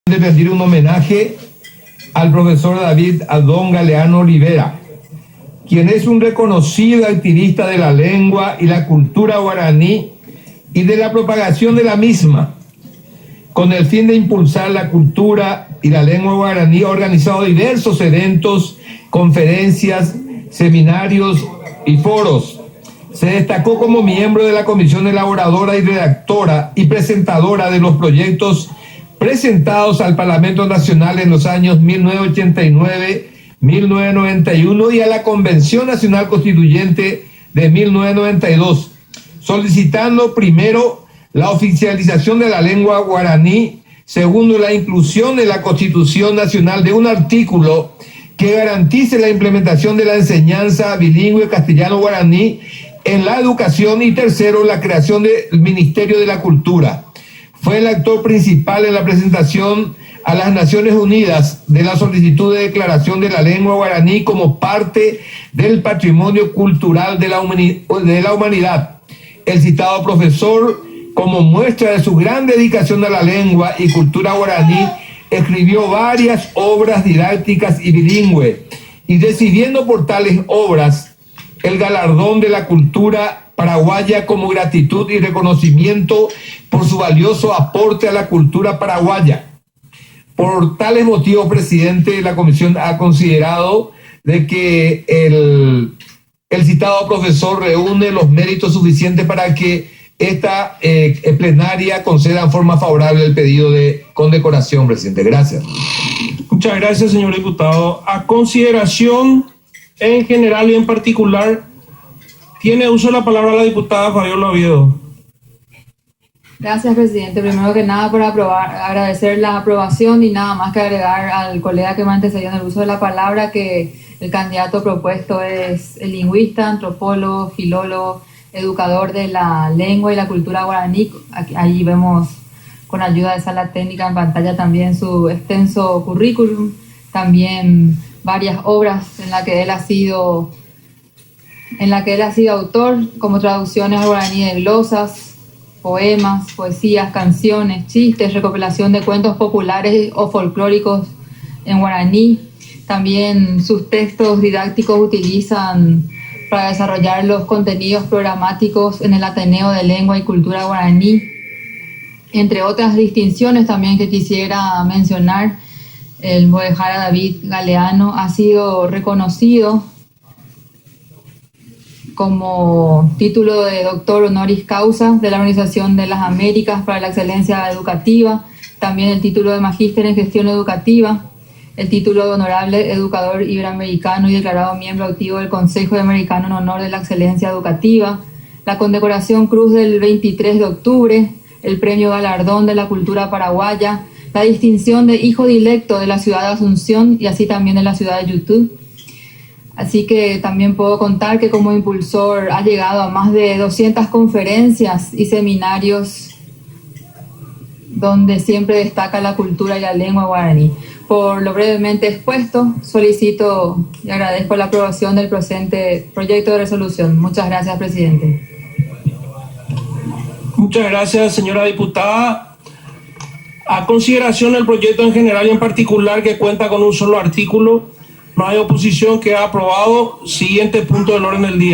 De rendir un homenaje al profesor David Adón Galeano Rivera, quien es un reconocido activista de la lengua y la cultura guaraní y de la propagación de la misma, con el fin de impulsar la cultura y la lengua guaraní. Ha organizado diversos eventos, conferencias, seminarios y foros. Se destacó como miembro de la comisión elaboradora y redactora y presentadora de los proyectos presentados al Parlamento Nacional en los años 1989, 1991 y a la Convención Nacional Constituyente de 1992, solicitando primero la oficialización de la lengua guaraní, segundo la inclusión en la Constitución Nacional de un artículo que garantice la implementación de la enseñanza bilingüe castellano-guaraní en la educación y tercero la creación del Ministerio de la Cultura. Fue el actor principal en la presentación a las Naciones Unidas de la solicitud de declaración de la lengua guaraní como parte del patrimonio cultural de la humanidad. El citado profesor, como muestra de su gran dedicación a la lengua y cultura guaraní, escribió varias obras didácticas y bilingües, y recibiendo por tales obras el galardón de la cultura paraguaya como gratitud y reconocimiento por su valioso aporte a la cultura paraguaya. Por tales motivos, presidente de la comisión ha considerado de que el citado profesor reúne los méritos suficientes para que esta plenaria conceda en forma favorable el pedido de condecoración, presidente. Gracias. Muchas gracias, señor diputado. A consideración en general y en particular, tiene uso de la palabra la diputada Fabiola Oviedo. Gracias, presidente. Primero que nada, por agradecer la aprobación y nada más que agregar al colega que me antecedió en el uso de la palabra que el candidato propuesto es el lingüista, antropólogo, filólogo, educador de la lengua y la cultura guaraní. Allí vemos con ayuda de sala técnica en pantalla también su extenso currículum, también varias obras en las que él ha sido autor, como traducciones al guaraní de glosas, poemas, poesías, canciones, chistes, recopilación de cuentos populares o folclóricos en guaraní. También sus textos didácticos utilizan para desarrollar los contenidos programáticos en el Ateneo de Lengua y Cultura Guaraní. Entre otras distinciones también que quisiera mencionar, el Moejara David Galeano ha sido reconocido como título de doctor honoris causa de la Organización de las Américas para la Excelencia Educativa, también el título de magíster en gestión educativa, el título de honorable educador iberoamericano y declarado miembro activo del Consejo Americano en honor de la excelencia educativa, la condecoración Cruz del 23 de octubre, el premio Galardón de la Cultura Paraguaya, la distinción de hijo dilecto de la ciudad de Asunción y así también de la ciudad de YouTube. Así que también puedo contar que como impulsor ha llegado a más de 200 conferencias y seminarios donde siempre destaca la cultura y la lengua guaraní. Por lo brevemente expuesto, solicito y agradezco la aprobación del presente proyecto de resolución. Muchas gracias, presidente. Muchas gracias, señora diputada. A consideración del proyecto en general y en particular, que cuenta con un solo artículo, no hay oposición, queda aprobado. Siguiente punto del orden del día.